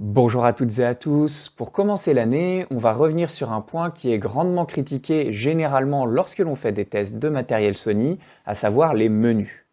Bonjour à toutes et à tous. Pour commencer l'année, on va revenir sur un point qui est grandement critiqué généralement lorsque l'on fait des tests de matériel Sony, à savoir les menus.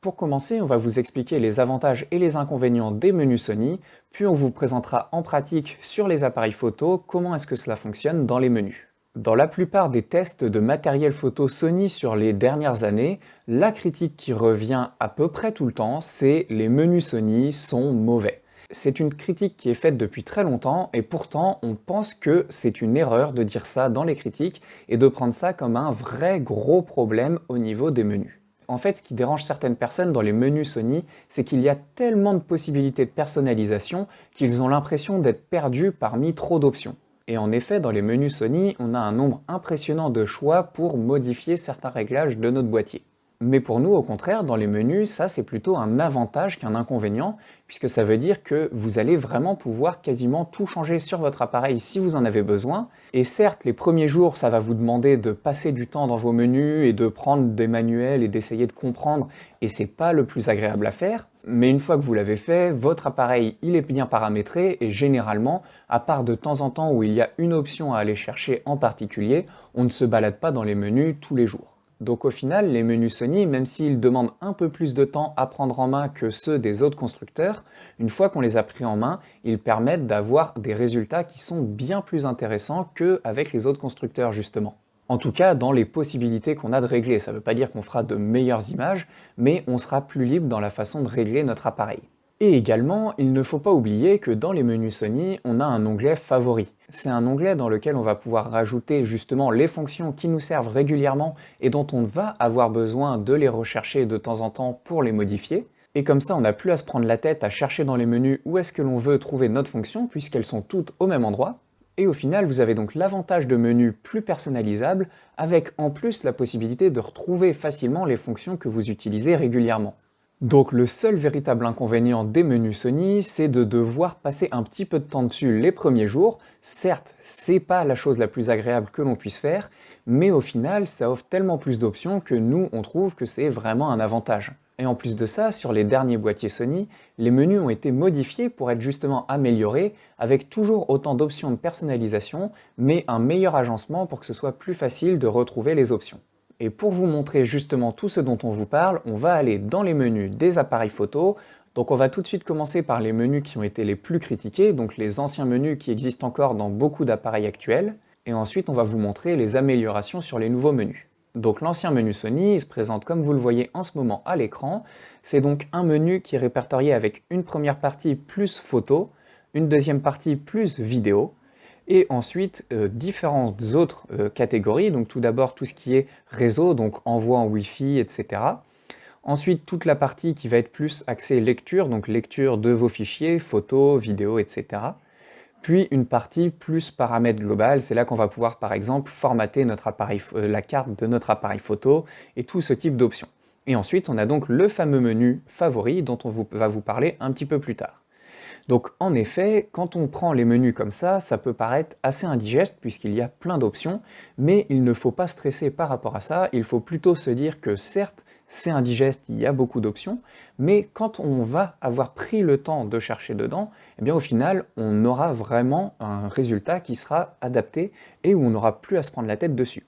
Pour commencer, on va vous expliquer les avantages et les inconvénients des menus Sony, puis on vous présentera en pratique sur les appareils photo comment est-ce que cela fonctionne dans les menus. Dans la plupart des tests de matériel photo Sony sur les dernières années, la critique qui revient à peu près tout le temps, c'est les menus Sony sont mauvais. C'est une critique qui est faite depuis très longtemps et pourtant on pense que c'est une erreur de dire ça dans les critiques et de prendre ça comme un vrai gros problème au niveau des menus. En fait, ce qui dérange certaines personnes dans les menus Sony, c'est qu'il y a tellement de possibilités de personnalisation qu'ils ont l'impression d'être perdus parmi trop d'options. Et en effet, dans les menus Sony, on a un nombre impressionnant de choix pour modifier certains réglages de notre boîtier. Mais pour nous, au contraire, dans les menus, ça c'est plutôt un avantage qu'un inconvénient, puisque ça veut dire que vous allez vraiment pouvoir quasiment tout changer sur votre appareil si vous en avez besoin. Et certes, les premiers jours, ça va vous demander de passer du temps dans vos menus et de prendre des manuels et d'essayer de comprendre, et c'est pas le plus agréable à faire. Mais une fois que vous l'avez fait, votre appareil il est bien paramétré et généralement, à part de temps en temps où il y a une option à aller chercher en particulier, on ne se balade pas dans les menus tous les jours. Donc au final, les menus Sony, même s'ils demandent un peu plus de temps à prendre en main que ceux des autres constructeurs, une fois qu'on les a pris en main, ils permettent d'avoir des résultats qui sont bien plus intéressants qu'avec les autres constructeurs justement. En tout cas, dans les possibilités qu'on a de régler. Ça ne veut pas dire qu'on fera de meilleures images, mais on sera plus libre dans la façon de régler notre appareil. Et également, il ne faut pas oublier que dans les menus Sony, on a un onglet Favoris. C'est un onglet dans lequel on va pouvoir rajouter justement les fonctions qui nous servent régulièrement et dont on va avoir besoin de les rechercher de temps en temps pour les modifier. Et comme ça, on n'a plus à se prendre la tête à chercher dans les menus où est-ce que l'on veut trouver notre fonction, puisqu'elles sont toutes au même endroit. Et au final, vous avez donc l'avantage de menus plus personnalisables, avec en plus la possibilité de retrouver facilement les fonctions que vous utilisez régulièrement. Donc le seul véritable inconvénient des menus Sony, c'est de devoir passer un petit peu de temps dessus les premiers jours. Certes, c'est pas la chose la plus agréable que l'on puisse faire, mais au final, ça offre tellement plus d'options que nous, on trouve que c'est vraiment un avantage. Et en plus de ça, sur les derniers boîtiers Sony, les menus ont été modifiés pour être justement améliorés, avec toujours autant d'options de personnalisation, mais un meilleur agencement pour que ce soit plus facile de retrouver les options. Et pour vous montrer justement tout ce dont on vous parle, on va aller dans les menus des appareils photo. Donc on va tout de suite commencer par les menus qui ont été les plus critiqués, donc les anciens menus qui existent encore dans beaucoup d'appareils actuels. Et ensuite on va vous montrer les améliorations sur les nouveaux menus. Donc l'ancien menu Sony, il se présente comme vous le voyez en ce moment à l'écran. C'est donc un menu qui est répertorié avec une première partie plus photo, une deuxième partie plus vidéo, et ensuite différentes autres catégories, donc tout d'abord tout ce qui est réseau, donc envoi en Wi-Fi, etc. Ensuite toute la partie qui va être plus axée lecture, donc lecture de vos fichiers, photos, vidéos, etc. Puis une partie plus paramètres global, c'est là qu'on va pouvoir par exemple formater notre appareil, la carte de notre appareil photo et tout ce type d'options. Et ensuite on a donc le fameux menu favori dont on va vous parler un petit peu plus tard. Donc en effet, quand on prend les menus comme ça peut paraître assez indigeste puisqu'il y a plein d'options, mais il ne faut pas stresser par rapport à ça, il faut plutôt se dire que certes, c'est indigeste, il y a beaucoup d'options, mais quand on va avoir pris le temps de chercher dedans, eh bien au final, on aura vraiment un résultat qui sera adapté et où on n'aura plus à se prendre la tête dessus.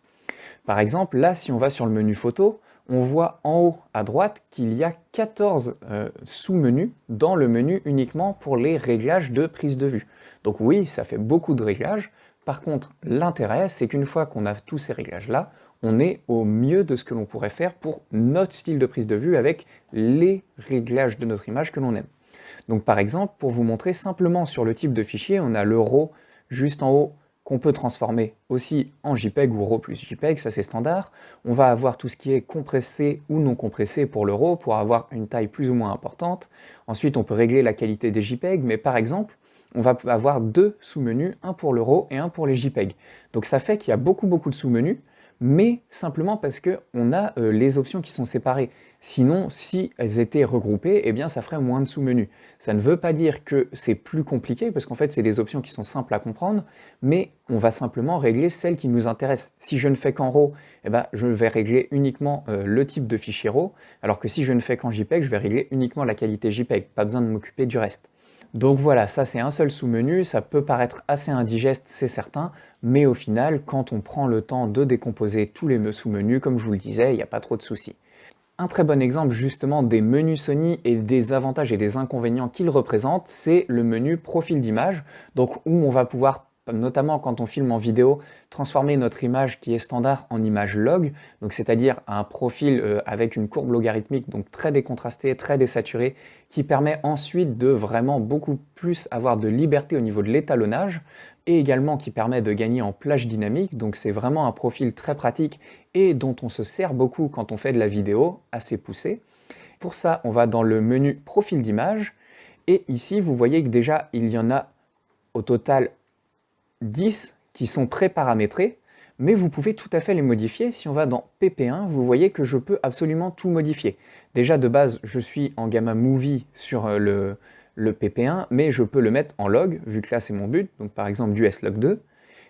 Par exemple, là, si on va sur le menu photo, on voit en haut à droite qu'il y a 14 sous-menus dans le menu uniquement pour les réglages de prise de vue. Donc oui, ça fait beaucoup de réglages. Par contre, l'intérêt, c'est qu'une fois qu'on a tous ces réglages-là, on est au mieux de ce que l'on pourrait faire pour notre style de prise de vue avec les réglages de notre image que l'on aime. Donc par exemple, pour vous montrer simplement sur le type de fichier, on a le RAW juste en haut qu'on peut transformer aussi en JPEG ou RAW plus JPEG, ça c'est standard. On va avoir tout ce qui est compressé ou non compressé pour le RAW pour avoir une taille plus ou moins importante. Ensuite, on peut régler la qualité des JPEG, mais par exemple, on va avoir deux sous-menus, un pour le RAW et un pour les JPEG. Donc ça fait qu'il y a beaucoup de sous-menus, mais simplement parce qu'on a les options qui sont séparées. Sinon, si elles étaient regroupées, eh bien ça ferait moins de sous-menus. Ça ne veut pas dire que c'est plus compliqué, parce qu'en fait c'est des options qui sont simples à comprendre, mais on va simplement régler celles qui nous intéressent. Si je ne fais qu'en RAW, eh ben, je vais régler uniquement le type de fichier RAW, alors que si je ne fais qu'en JPEG, je vais régler uniquement la qualité JPEG, pas besoin de m'occuper du reste. Donc voilà, ça c'est un seul sous-menu, ça peut paraître assez indigeste, c'est certain, mais au final, quand on prend le temps de décomposer tous les sous-menus, comme je vous le disais, il n'y a pas trop de soucis. Un très bon exemple justement des menus Sony et des avantages et des inconvénients qu'ils représentent, c'est le menu profil d'image, donc où on va pouvoir, notamment quand on filme en vidéo, transformer notre image qui est standard en image log, donc c'est-à-dire un profil avec une courbe logarithmique, donc très décontrastée, très désaturée, qui permet ensuite de vraiment beaucoup plus avoir de liberté au niveau de l'étalonnage, et également qui permet de gagner en plage dynamique, donc c'est vraiment un profil très pratique et dont on se sert beaucoup quand on fait de la vidéo assez poussée. Pour ça, on va dans le menu profil d'image, et ici vous voyez que déjà il y en a au total 10 qui sont pré-paramétrés, mais vous pouvez tout à fait les modifier. Si on va dans PP1, vous voyez que je peux absolument tout modifier. Déjà de base, je suis en gamma movie sur le PP1, mais je peux le mettre en log, vu que là c'est mon but, donc par exemple du S-Log2,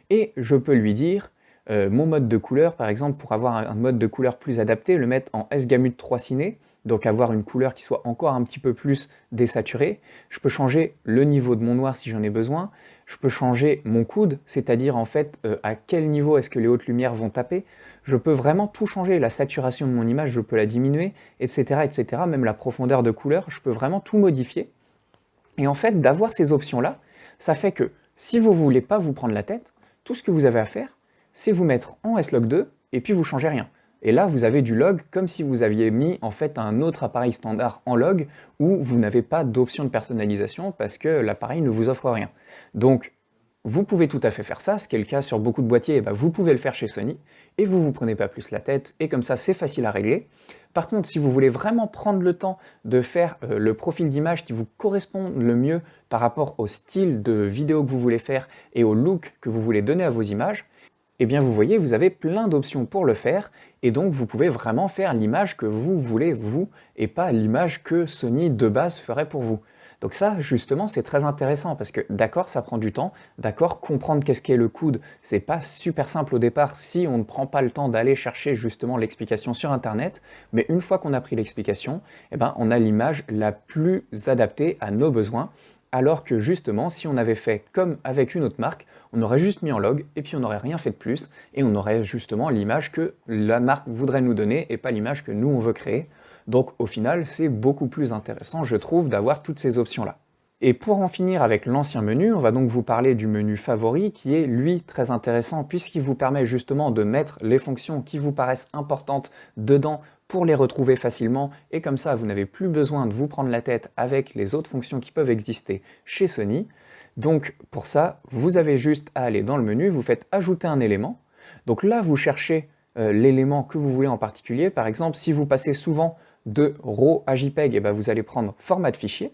et je peux lui dire mon mode de couleur, par exemple, pour avoir un mode de couleur plus adapté, le mettre en S-Gamut 3 Ciné, donc avoir une couleur qui soit encore un petit peu plus désaturée. Je peux changer le niveau de mon noir si j'en ai besoin. Je peux changer mon coude, c'est-à-dire en fait à quel niveau est-ce que les hautes lumières vont taper. Je peux vraiment tout changer, la saturation de mon image, je peux la diminuer, etc., etc. Même la profondeur de couleur, je peux vraiment tout modifier. Et en fait, d'avoir ces options-là, ça fait que si vous ne voulez pas vous prendre la tête, tout ce que vous avez à faire, c'est vous mettre en S-Log2 et puis vous changez rien. Et là, vous avez du log comme si vous aviez mis en fait un autre appareil standard en log où vous n'avez pas d'option de personnalisation parce que l'appareil ne vous offre rien. Donc, vous pouvez tout à fait faire ça, ce qui est le cas sur beaucoup de boîtiers, vous pouvez le faire chez Sony, et vous ne vous prenez pas plus la tête, et comme ça c'est facile à régler. Par contre, si vous voulez vraiment prendre le temps de faire le profil d'image qui vous correspond le mieux par rapport au style de vidéo que vous voulez faire et au look que vous voulez donner à vos images, eh bien vous voyez, vous avez plein d'options pour le faire, et donc vous pouvez vraiment faire l'image que vous voulez vous, et pas l'image que Sony de base ferait pour vous. Donc ça, justement, c'est très intéressant parce que d'accord, ça prend du temps, d'accord, comprendre qu'est-ce qu'est le coude, c'est pas super simple au départ si on ne prend pas le temps d'aller chercher justement l'explication sur Internet, mais une fois qu'on a pris l'explication, eh ben, on a l'image la plus adaptée à nos besoins, alors que justement, si on avait fait comme avec une autre marque, on aurait juste mis en log et puis on n'aurait rien fait de plus, et on aurait justement l'image que la marque voudrait nous donner et pas l'image que nous on veut créer. Donc au final, c'est beaucoup plus intéressant, je trouve, d'avoir toutes ces options-là. Et pour en finir avec l'ancien menu, on va donc vous parler du menu favori qui est lui très intéressant puisqu'il vous permet justement de mettre les fonctions qui vous paraissent importantes dedans pour les retrouver facilement, et comme ça vous n'avez plus besoin de vous prendre la tête avec les autres fonctions qui peuvent exister chez Sony. Donc pour ça, vous avez juste à aller dans le menu, vous faites ajouter un élément. Donc là, vous cherchez l'élément que vous voulez en particulier. Par exemple, si vous passez souvent de RAW à JPEG, vous allez prendre format de fichier.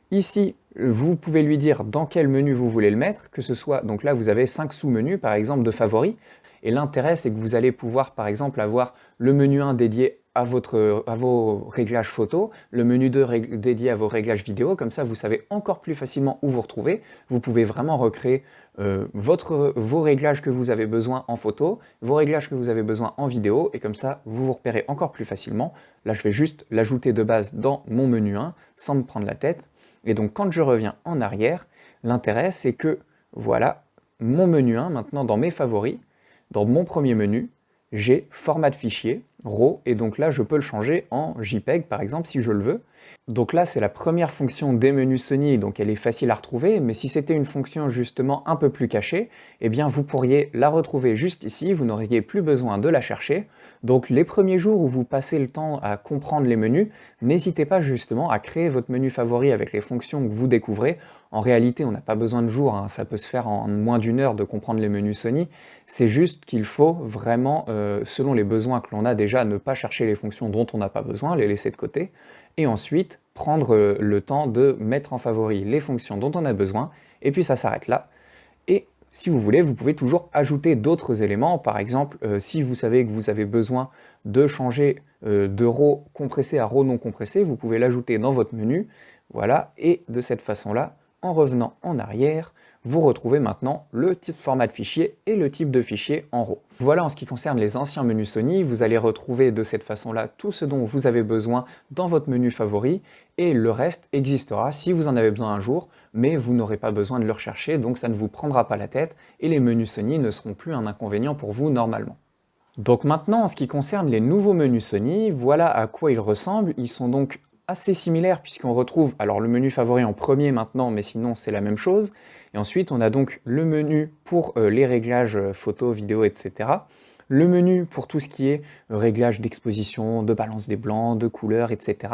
Ici, vous pouvez lui dire dans quel menu vous voulez le mettre, que ce soit, donc là vous avez 5 sous-menus par exemple de favoris, et l'intérêt c'est que vous allez pouvoir par exemple avoir le menu 1 dédié à vos réglages photo, le menu 2 dédié à vos réglages vidéo, comme ça vous savez encore plus facilement où vous retrouver, vous pouvez vraiment recréer vos réglages que vous avez besoin en photo, vos réglages que vous avez besoin en vidéo, et comme ça vous vous repérez encore plus facilement. Là je vais juste l'ajouter de base dans mon menu 1 sans me prendre la tête. Et donc quand je reviens en arrière, l'intérêt c'est que, voilà, mon menu 1, maintenant dans mes favoris, dans mon premier menu, j'ai format de fichier, RAW, et donc là je peux le changer en JPEG par exemple si je le veux. Donc là c'est la première fonction des menus Sony, donc elle est facile à retrouver, mais si c'était une fonction justement un peu plus cachée, eh bien vous pourriez la retrouver juste ici, vous n'auriez plus besoin de la chercher. Donc les premiers jours où vous passez le temps à comprendre les menus, n'hésitez pas justement à créer votre menu favori avec les fonctions que vous découvrez. En réalité, on n'a pas besoin de jours, hein, ça peut se faire en moins d'une heure de comprendre les menus Sony. C'est juste qu'il faut vraiment, selon les besoins que l'on a déjà, ne pas chercher les fonctions dont on n'a pas besoin, les laisser de côté, et ensuite prendre le temps de mettre en favori les fonctions dont on a besoin, et puis ça s'arrête là. Et Si vous voulez, vous pouvez toujours ajouter d'autres éléments. Par exemple, si vous savez que vous avez besoin de changer de RAW compressé à RAW non compressé, vous pouvez l'ajouter dans votre menu. Voilà, et de cette façon-là, en revenant en arrière, vous retrouvez maintenant le type format de fichier et le type de fichier en RAW. Voilà en ce qui concerne les anciens menus Sony, vous allez retrouver de cette façon-là tout ce dont vous avez besoin dans votre menu favori et le reste existera si vous en avez besoin un jour, mais vous n'aurez pas besoin de le rechercher, donc ça ne vous prendra pas la tête et les menus Sony ne seront plus un inconvénient pour vous normalement. Donc maintenant, en ce qui concerne les nouveaux menus Sony, voilà à quoi ils ressemblent. Ils sont donc assez similaires puisqu'on retrouve alors le menu favori en premier maintenant, mais sinon c'est la même chose. Et ensuite, on a donc le menu pour les réglages photos, vidéos, etc. Le menu pour tout ce qui est réglage d'exposition, de balance des blancs, de couleurs, etc.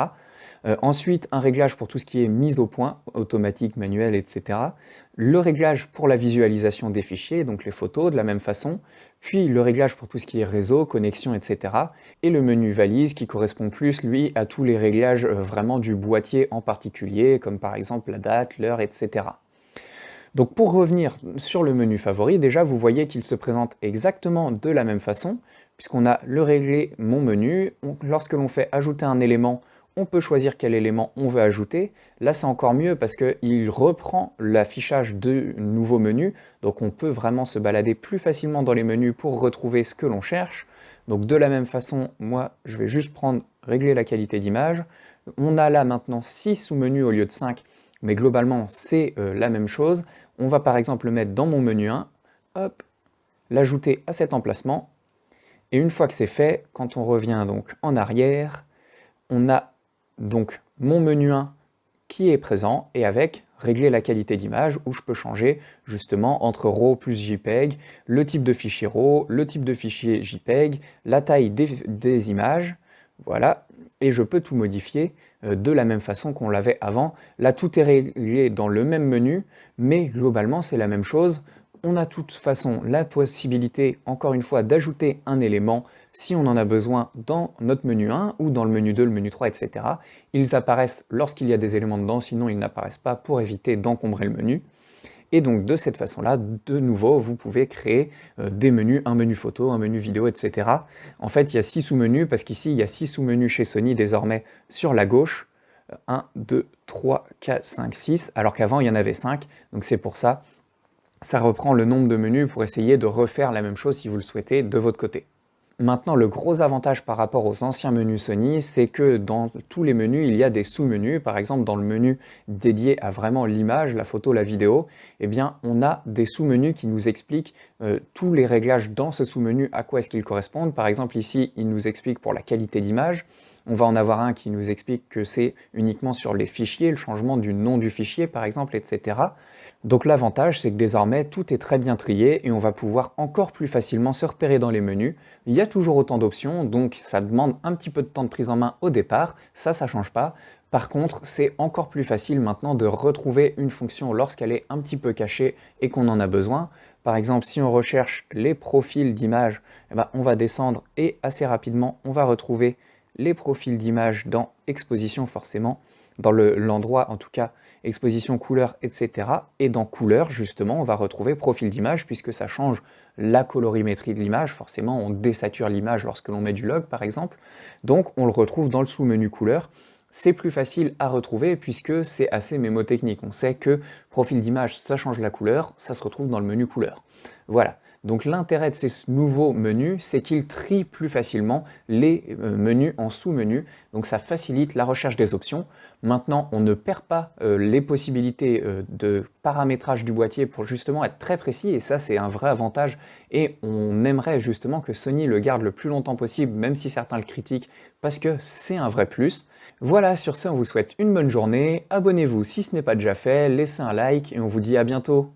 Ensuite, un réglage pour tout ce qui est mise au point, automatique, manuel, etc. Le réglage pour la visualisation des fichiers, donc les photos de la même façon. Puis le réglage pour tout ce qui est réseau, connexion, etc. Et le menu valise qui correspond plus, lui, à tous les réglages vraiment du boîtier en particulier, comme par exemple la date, l'heure, etc. Donc pour revenir sur le menu favori, déjà vous voyez qu'il se présente exactement de la même façon, puisqu'on a le régler mon menu. Lorsque l'on fait ajouter un élément, on peut choisir quel élément on veut ajouter. Là, c'est encore mieux parce qu'il reprend l'affichage de nouveaux menus. Donc, on peut vraiment se balader plus facilement dans les menus pour retrouver ce que l'on cherche. Donc, de la même façon, moi, je vais juste prendre régler la qualité d'image. On a là maintenant 6 sous-menus au lieu de 5, mais globalement, c'est la même chose. On va par exemple le mettre dans mon menu 1, hop, l'ajouter à cet emplacement. Et une fois que c'est fait, quand on revient donc en arrière, on a donc mon menu 1 qui est présent et avec régler la qualité d'image où je peux changer justement entre RAW plus JPEG, le type de fichier RAW, le type de fichier JPEG, la taille des images, voilà, et je peux tout modifier de la même façon qu'on l'avait avant. Là, tout est réglé dans le même menu, mais globalement, c'est la même chose. On a de toute façon la possibilité, encore une fois, d'ajouter un élément si on en a besoin dans notre menu 1 ou dans le menu 2, le menu 3, etc. Ils apparaissent lorsqu'il y a des éléments dedans, sinon ils n'apparaissent pas pour éviter d'encombrer le menu. Et donc de cette façon-là, de nouveau, vous pouvez créer des menus, un menu photo, un menu vidéo, etc. En fait, il y a 6 sous-menus, parce qu'ici, il y a 6 sous-menus chez Sony désormais sur la gauche. 1, 2, 3, 4, 5, 6, alors qu'avant, il y en avait 5. Donc c'est pour ça, ça reprend le nombre de menus pour essayer de refaire la même chose si vous le souhaitez de votre côté. Maintenant, le gros avantage par rapport aux anciens menus Sony, c'est que dans tous les menus, il y a des sous-menus. Par exemple, dans le menu dédié à vraiment l'image, la photo, la vidéo, eh bien, on a des sous-menus qui nous expliquent tous les réglages dans ce sous-menu, à quoi est-ce qu'ils correspondent. Par exemple, ici, il nous explique pour la qualité d'image. On va en avoir un qui nous explique que c'est uniquement sur les fichiers, le changement du nom du fichier, par exemple, etc. Donc l'avantage, c'est que désormais, tout est très bien trié et on va pouvoir encore plus facilement se repérer dans les menus. Il y a toujours autant d'options, donc ça demande un petit peu de temps de prise en main au départ, ça change pas. Par contre, c'est encore plus facile maintenant de retrouver une fonction lorsqu'elle est un petit peu cachée et qu'on en a besoin. Par exemple, si on recherche les profils d'images, on va descendre et assez rapidement, on va retrouver les profils d'images dans exposition forcément, dans l'endroit en tout cas exposition couleur, etc. Et dans couleur, justement, on va retrouver profil d'image puisque ça change la colorimétrie de l'image. Forcément, on désature l'image lorsque l'on met du log, par exemple. Donc, on le retrouve dans le sous-menu couleur. C'est plus facile à retrouver puisque c'est assez mémotechnique. On sait que profil d'image, ça change la couleur, ça se retrouve dans le menu couleur. Voilà. Donc l'intérêt de ces nouveaux menus, c'est qu'ils trient plus facilement les menus en sous-menus. Donc ça facilite la recherche des options. Maintenant, on ne perd pas les possibilités de paramétrage du boîtier pour justement être très précis. Et ça, c'est un vrai avantage. Et on aimerait justement que Sony le garde le plus longtemps possible, même si certains le critiquent, parce que c'est un vrai plus. Voilà, sur ce, on vous souhaite une bonne journée. Abonnez-vous si ce n'est pas déjà fait, laissez un like et on vous dit à bientôt.